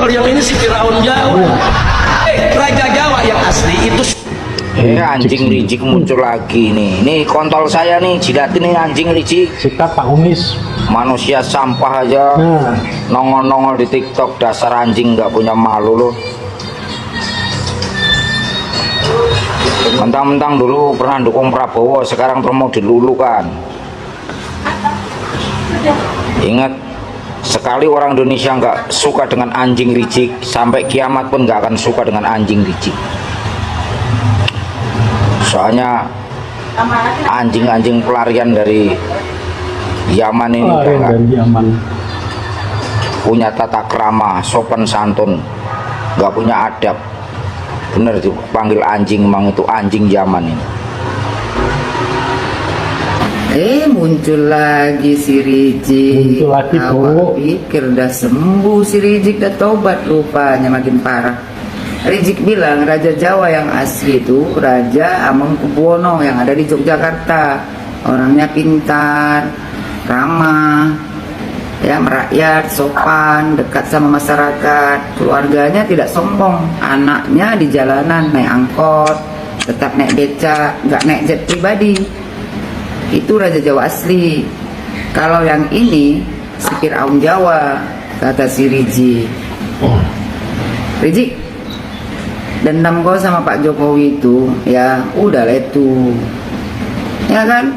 Kalau yang ini si Firaun Jawa. Raja Jawa yang asli itu. Anjing licik muncul lagi nih. Nih kontol saya nih, jilatin nih anjing licik. Sikat Pak Umis. Manusia sampah aja nongol-nongol di TikTok, dasar anjing nggak punya malu loh. Mentang-mentang dulu pernah dukung Prabowo, sekarang terus mau dilulukan. Ingat, sekali orang Indonesia nggak suka dengan anjing licik, sampai kiamat pun nggak akan suka dengan anjing licik. Soalnya anjing-anjing pelarian dari Yaman ini punya tata krama, sopan santun, nggak punya adab. Bener dipanggil anjing, memang itu anjing Yaman ini. Muncul lagi si Rizik. Muncul lagi, Bu. Awak pikir udah sembuh si Rizik, udah tobat, rupanya makin parah. Rizik bilang Raja Jawa yang asli itu Raja Hamengkubuwono yang ada di Yogyakarta. Orangnya pintar, ramah, ya merakyat, sopan, dekat sama masyarakat. Keluarganya tidak sombong, anaknya di jalanan naik angkot, tetap naik beca, nggak naik jet pribadi. Itu Raja Jawa asli. Kalau yang ini si Firaun Jawa, kata si Rizik. Rizik, dendam kau sama Pak Jokowi itu ya udah itu, ya kan?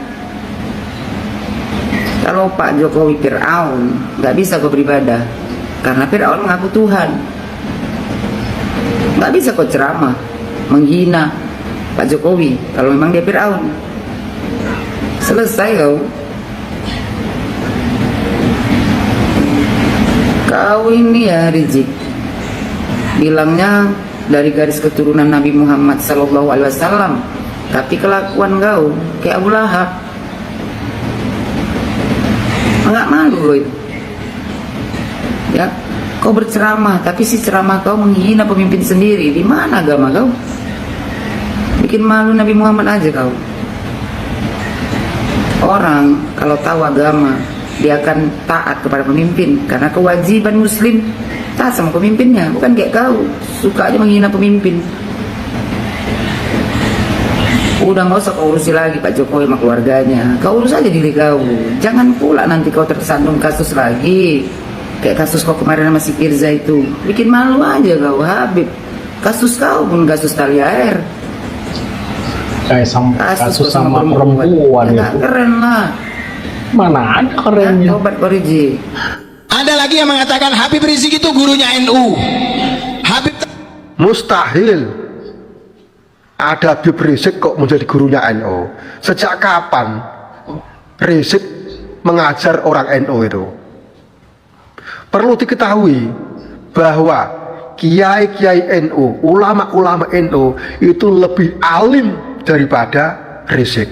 Kalau Pak Jokowi Firaun, nggak bisa kau beribadah karena Firaun mengaku Tuhan. Nggak bisa kau ceramah menghina Pak Jokowi kalau memang dia Firaun. Selesai kau. Kau ini ya Rizik, bilangnya dari garis keturunan Nabi Muhammad SAW, tapi kelakuan kau kayak Abu Lahab. Nggak malu loh itu. Ya, kau berceramah, tapi si ceramah kau menghina pemimpin sendiri. Di mana agama kau? Bikin malu Nabi Muhammad aja kau. Orang kalau tahu agama, dia akan taat kepada pemimpin karena kewajiban Muslim taat sama pemimpinnya, bukan kayak kau suka aja menghina pemimpin. Udah nggak usah kau urusi lagi Pak Jokowi sama keluarganya, kau urus aja diri kau. Jangan pula nanti kau tersandung kasus lagi kayak kasus kau kemarin sama si Firza itu. Bikin malu aja kau Habib. Kasus kau pun kasus tali air, kayak kasus sama perempuan ya, itu. keren lah. Mana ada kerennya. Obat Rizik. Ada lagi yang mengatakan Habib Rizik itu gurunya NU. Habib mustahil ada Habib Rizik kok menjadi gurunya NU. Sejak kapan Rizik mengajar orang NU itu? Perlu diketahui bahwa kiai-kiai NU, ulama-ulama NU itu lebih alim daripada Rizik.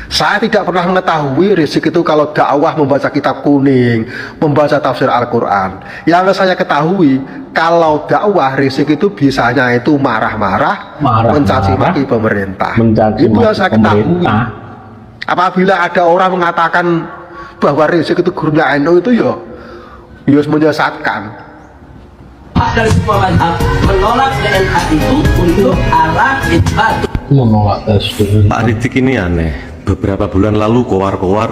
Saya tidak pernah mengetahui Rizik itu kalau dakwah membaca kitab kuning, membaca tafsir Al-Quran. Yang saya ketahui kalau dakwah Rizik itu bisanya itu marah-marah, mencaci maki pemerintah. Itu yang saya ketahui. Apabila ada orang mengatakan bahwa Rizik itu gurunya NU itu ya menyesatkan. Dari semua mazhab menolak DNA itu untuk arah isbat. Menolak tes. Pak Rizik ini aneh. Beberapa bulan lalu kowar-kowar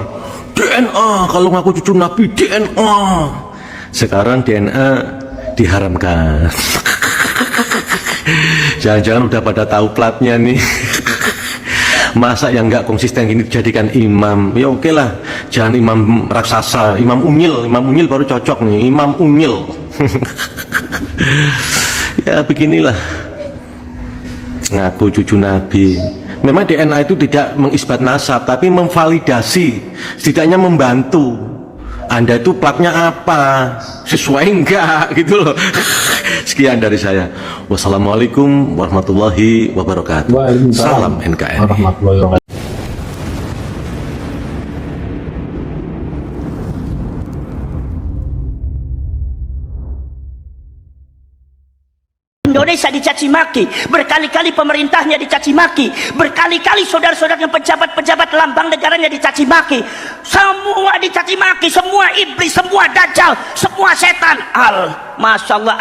DNA, kalau ngaku cucu Nabi DNA. Sekarang DNA diharamkan. Jangan-jangan udah pada tahu platnya nih. Masa yang nggak konsisten ini dijadikan imam? Ya oke lah, jangan imam raksasa, imam unyil baru cocok nih, imam unyil. Ya beginilah, ngaku cucu Nabi. Memang DNA itu tidak mengisbat nasab, tapi memvalidasi, setidaknya membantu. Anda itu platnya apa, sesuai enggak gitu loh. Sekian dari saya. Wassalamualaikum warahmatullahi wabarakatuh. Salam NKRI. Indonesia dicaci maki, berkali-kali pemerintahnya dicaci maki, berkali-kali saudara-saudara pejabat-pejabat lambang negaranya dicaci maki, semua dicaci maki, semua iblis, semua dajjal, semua setan. Masya Allah,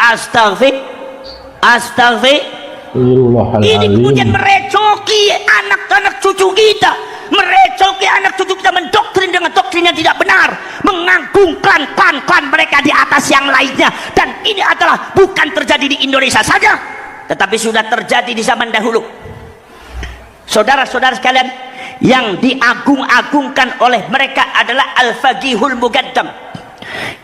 ini kemudian merecoki anak-anak cucu kita, merecoki anak cucu kita, mendoktrin dengan doktrin yang tidak benar, mengagungkan klan-klan mereka di atas yang lainnya. Dan ini adalah bukan terjadi di Indonesia saja, tetapi sudah terjadi di zaman dahulu. Saudara-saudara sekalian, yang diagung-agungkan oleh mereka adalah Al-Faqihul Muqaddam.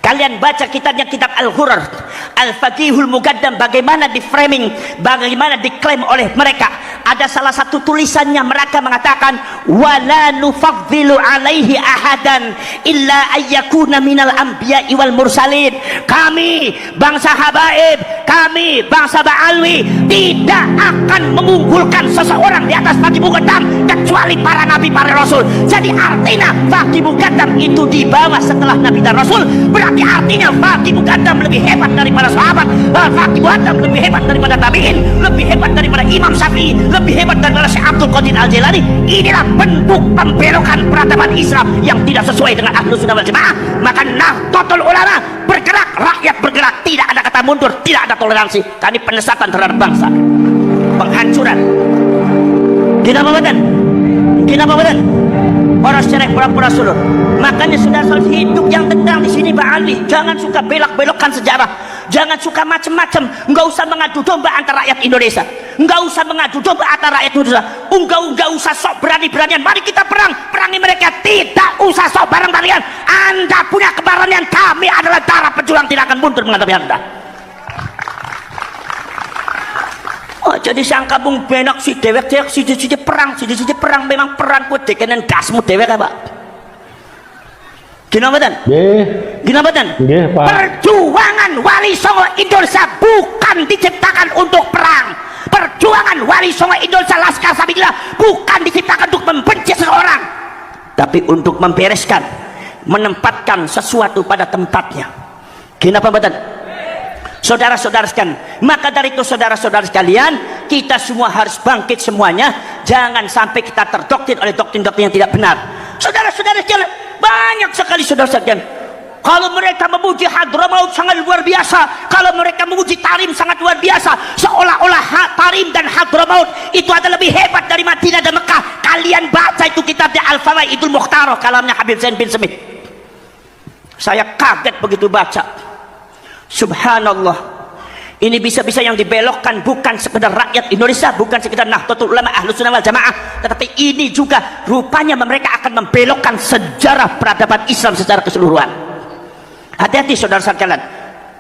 Kalian baca kitabnya, kitab Al-Ghurar, Al-Faqihul Muqaddam, bagaimana di framing, bagaimana diklaim oleh mereka. Ada salah satu tulisannya, mereka mengatakan wala nufaddilu alaihi ahadan illa ayyakuna minal anbiya'i wal mursalin. Kami bangsa Habaib, kami bangsa Ba'alwi tidak akan mengunggulkan seseorang di atas Faqih Muqaddam kecuali para nabi, para rasul. Jadi artinya Faqih Muqaddam itu di bawah setelah nabi dan rasul. Berarti artinya Faqih Muqaddam lebih hebat daripada sahabat, Faqih Muqaddam lebih hebat daripada tabi'in, lebih hebat daripada Imam Syafi'i, lebih hebat daripada Syekh Abdul Qadir Al-Jilani. Inilah bentuk pembelokan peradaban Islam yang tidak sesuai dengan Ahlus Sunnah wal Jamaah. Maka Nahdlatul Ulama bergerak, rakyat bergerak, tidak ada kata mundur, tidak ada toleransi. Kami penyesatan terhadap bangsa, penghancuran. Kenapa badan? Kenapa badan? Poros cerek, pura-pura sulur. Makanya saudara-saudara, hidup yang tentang di sini Ba'alwi, jangan suka belok-belokkan sejarah, jangan suka macam-macam. Enggak usah mengadu domba antara rakyat Indonesia, enggak usah mengadu domba antara rakyat Indonesia. Enggak usah sok berani-beranian. Mari kita perangi mereka. Tidak usah sok bareng-barengan. Anda punya keberanian, kami adalah darah pejuang, tidak akan mundur menghadapi Anda. Oh, jadi sangka bung benak si dewek si perang memang perang ku dekenen dasmu dewek apa? Gimana dan? Gimana dan? Perjuangan Wali Songo Indonesia bukan diciptakan untuk perang. Perjuangan Wali Songo Indonesia Laskar Sabilillah bukan diciptakan untuk membenci seseorang, tapi untuk membereskan, menempatkan sesuatu pada tempatnya. Kenapa badan? Saudara-saudara sekalian, maka dari itu saudara-saudara sekalian, kita semua harus bangkit semuanya. Jangan sampai kita terdoktrin oleh doktrin-doktrin yang tidak benar. Saudara-saudara sekalian, banyak sekali saudara sekalian, kalau mereka memuji Hadramaut sangat luar biasa, kalau mereka memuji Tarim sangat luar biasa, seolah-olah Tarim dan Hadramaut itu adalah lebih hebat dari Madinah dan Mekah. Kalian baca itu kitabnya Al-Fawaidul Mukhtarah, kalamnya Habib Zain bin Smith. Saya kaget begitu baca. Subhanallah, ini bisa-bisa yang dibelokkan bukan sekedar rakyat Indonesia, bukan sekedar Nahdlatul Ulama Ahlus Sunnah wal Jamaah, tetapi ini juga rupanya mereka akan membelokkan sejarah peradaban Islam secara keseluruhan. Hati-hati saudara sekalian,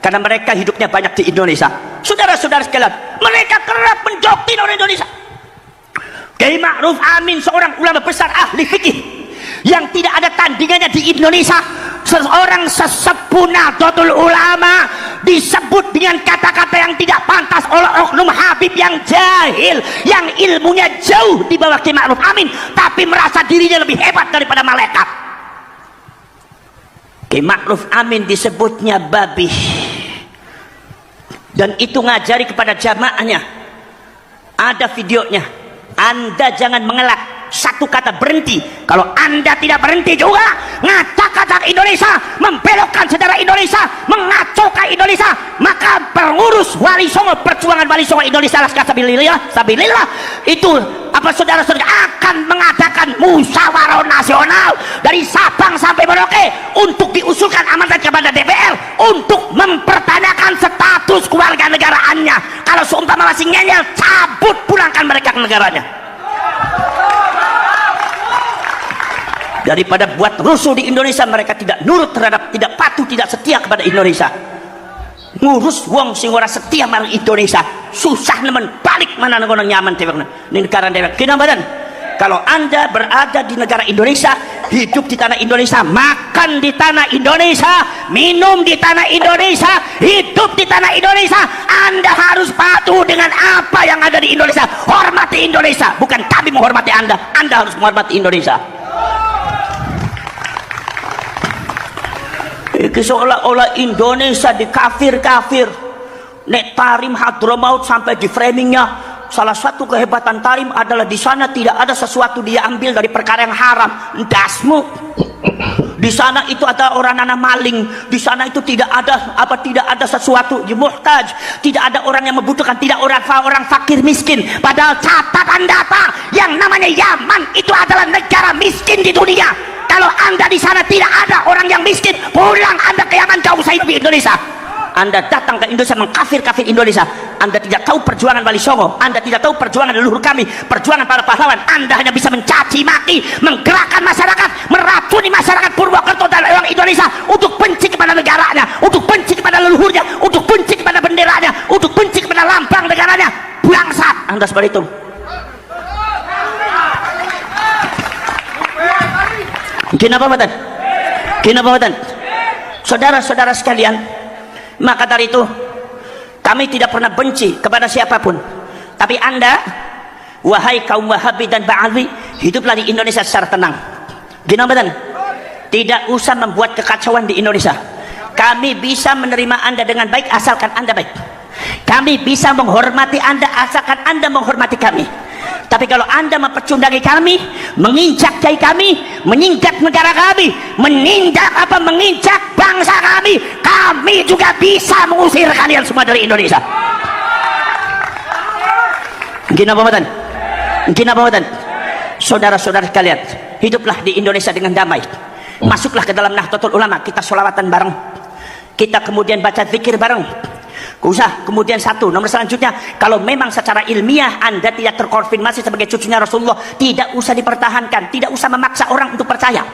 karena mereka hidupnya banyak di Indonesia. Saudara-saudara sekalian, mereka kerap mendoktrin orang Indonesia. Kiai Ma'ruf Amin, seorang ulama besar ahli fikih yang tidak ada tandingannya di Indonesia, seorang sesepuh Nahdlatul Ulama, disebut dengan kata-kata yang tidak pantas oleh oknum Habib yang jahil, yang ilmunya jauh di bawah Kiai Ma'ruf Amin, tapi merasa dirinya lebih hebat daripada malaikat. Kiai Ma'ruf Amin disebutnya babi, dan itu ngajari kepada jamaahnya. Ada videonya. Anda jangan mengelak satu kata berhenti. Kalau Anda tidak berhenti juga ngacak-ngacak Indonesia, membelokkan sejarah Indonesia, mengacaukan Indonesia, maka pengurus Wali Songo, perjuangan Wali Songo Indonesia Laskar Sabilillah itu saudara-saudara akan mengadakan musyawarah nasional dari Sabang sampai Merauke untuk diusulkan amanat kepada DPR untuk mempertanyakan status kewarganegaraannya. Kalau seumpama masih ngeyel, cabut, pulangkan mereka ke negaranya. Daripada buat rusuh di Indonesia, mereka tidak nurut terhadap, tidak patuh, tidak setia kepada Indonesia. Ngurus wong sing ora setia marang Indonesia, susah nemen, balik mana ngono nyaman dewek ning negara dewek. Kena badan. Kalau Anda berada di negara Indonesia, hidup di tanah Indonesia, makan di tanah Indonesia, minum di tanah Indonesia, hidup di tanah Indonesia, Anda harus patuh dengan apa yang ada di Indonesia. Hormati Indonesia, bukan kami menghormati Anda. Anda harus menghormati Indonesia. Seolah-olah Indonesia di kafir-kafir, Nek Tarim Hadramaut sampai di framingnya, salah satu kehebatan Tarim adalah di sana tidak ada sesuatu dia ambil dari perkara yang haram. Dasmu. Di sana itu ada orang anak maling, di sana itu tidak ada sesuatu yang muhtaj, tidak ada orang yang membutuhkan, tidak orang fakir miskin. Padahal catatan data yang namanya Yaman itu adalah negara miskin di dunia. Kalau Anda di sana tidak ada orang yang miskin, pulang Anda ke Yaman, jauh saya di Indonesia. Anda datang ke Indonesia mengkafir-kafir Indonesia. Anda tidak tahu perjuangan Wali Songo, Anda tidak tahu perjuangan leluhur kami, perjuangan para pahlawan. Anda hanya bisa mencaci maki, menggerakkan masyarakat, meracuni masyarakat Purwokerto dan orang Indonesia untuk benci kepada negaranya, untuk benci kepada leluhurnya, untuk benci kepada benderanya, untuk benci kepada lambang negaranya. Bangsat Anda seperti itu. Kenapa badan? Kenapa badan? Saudara-saudara sekalian, maka dari itu kami tidak pernah benci kepada siapapun. Tapi Anda, wahai kaum Wahabi dan Ba'awi, hiduplah di Indonesia secara tenang. Gimana badan? Tidak usah membuat kekacauan di Indonesia. Kami bisa menerima Anda dengan baik asalkan Anda baik. Kami bisa menghormati Anda asalkan Anda menghormati kami. Tapi kalau Anda mempecundangi kami, menginjak kiai kami, menginjak negara kami, menginjak bangsa kami, kami juga bisa mengusir kalian semua dari Indonesia. Gina pematan, saudara-saudara sekalian, hiduplah di Indonesia dengan damai. Masuklah ke dalam Nahdlatul Ulama, kita sholawatan bareng, kita kemudian baca zikir bareng. Usah kemudian nomor selanjutnya, kalau memang secara ilmiah Anda tidak terkonfirmasi sebagai cucunya Rasulullah, tidak usah dipertahankan, tidak usah memaksa orang untuk percaya.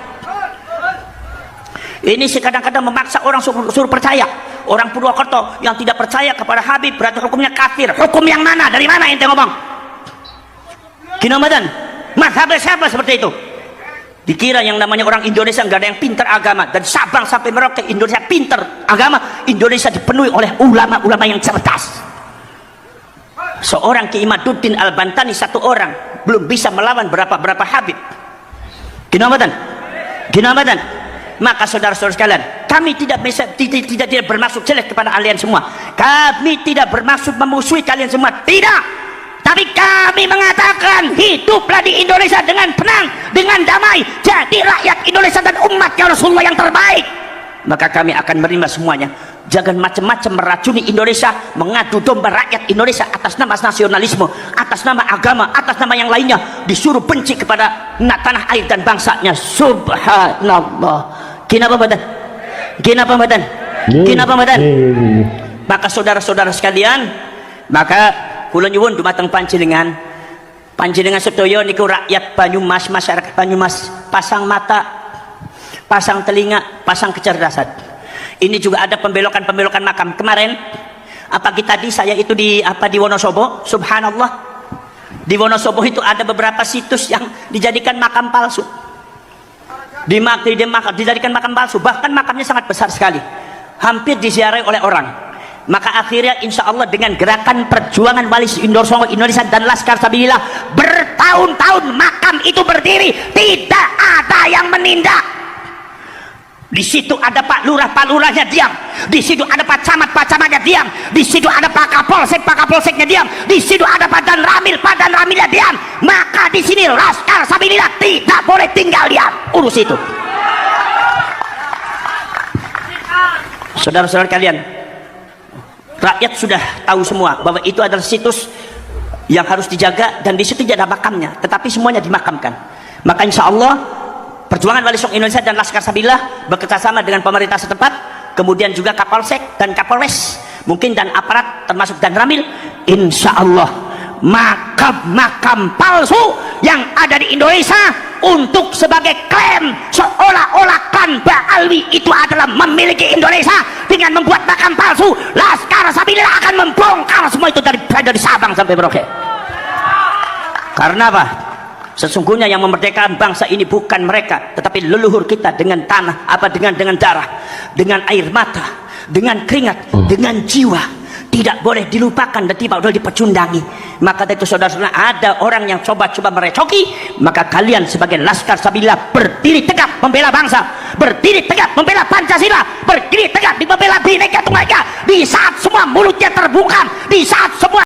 Ini sih kadang-kadang memaksa orang suruh percaya. Orang Purwokerto yang tidak percaya kepada Habib berarti hukumnya kafir. Hukum yang mana? Dari mana ente ngomong? Kinamadan, mazhab siapa seperti itu? Dikira yang namanya orang Indonesia nggak ada yang pintar agama, dan Sabang sampai Merauke Indonesia pintar agama. Indonesia dipenuhi oleh ulama-ulama yang cerdas. Seorang Ki Imaduddin Al-Bantani satu orang belum bisa melawan berapa Habib. Kinamadan. Maka saudara-saudara sekalian, kami tidak bermaksud jelek kepada kalian semua. Kami tidak bermaksud memusuhi kalian semua, tidak. Tapi kami mengatakan hiduplah di Indonesia dengan tenang, dengan damai, jadi rakyat Indonesia dan umatnya Rasulullah yang terbaik. Maka kami akan menerima semuanya. Jangan macam-macam meracuni Indonesia, mengadu domba rakyat Indonesia atas nama nasionalisme, atas nama agama, atas nama yang lainnya, disuruh benci kepada tanah air dan bangsanya. Subhanallah. Kenapa badan? Maka saudara-saudara sekalian, maka kula nyuwun dumateng panjenengan sedaya niku rakyat Banyumas, masyarakat Banyumas, pasang mata, pasang telinga, pasang kecerdasan. Ini juga ada pembelokan makam. Kemarin pagi tadi saya itu di Wonosobo, subhanallah. Di Wonosobo itu ada beberapa situs yang dijadikan makam palsu. Dijadikan makam palsu, bahkan makamnya sangat besar sekali. Hampir diziarahi oleh orang. Maka akhirnya insya Allah dengan gerakan perjuangan Wali Songo Indonesia dan Laskar Sabilillah, bertahun-tahun makam itu berdiri, tidak ada yang menindak. Di situ ada Pak Lurahnya diam, di situ ada Pak Camatnya diam, di situ ada Pak Kapolseknya diam, di situ ada Pak Danramilnya diam. Maka di sini Laskar Sabilillah tidak boleh tinggal diam, urus itu. Saudara-saudara kalian, rakyat sudah tahu semua bahwa itu adalah situs yang harus dijaga, dan di situ tidak ada makamnya, tetapi semuanya dimakamkan. Maka insya Allah perjuangan Wali Songo Indonesia dan Laskar Sabilillah bekerjasama dengan pemerintah setempat, kemudian juga Kapolsek dan Kapolres mungkin, dan aparat termasuk Danramil, insya Allah makam palsu yang ada di Indonesia untuk sebagai klaim seolah-olah kan Ba'alwi itu adalah memiliki Indonesia dengan membuat makam palsu, Laskar Sabilillah akan membongkar semua itu dari Sabang sampai Merauke. Karena apa? Sesungguhnya yang memerdekakan bangsa ini bukan mereka, tetapi leluhur kita dengan tanah, dengan darah, dengan air mata, dengan keringat, dengan jiwa. Tidak boleh dilupakan dan tidak boleh dipecundangi. Maka dari itu saudara-saudara, ada orang yang coba-coba merecoki, maka kalian sebagai Laskar Sabilillah berdiri tegak membela bangsa, berdiri tegak membela Pancasila, berdiri tegak di membela Bhinneka Tunggal Ika, di saat semua mulutnya terbuka, di saat semua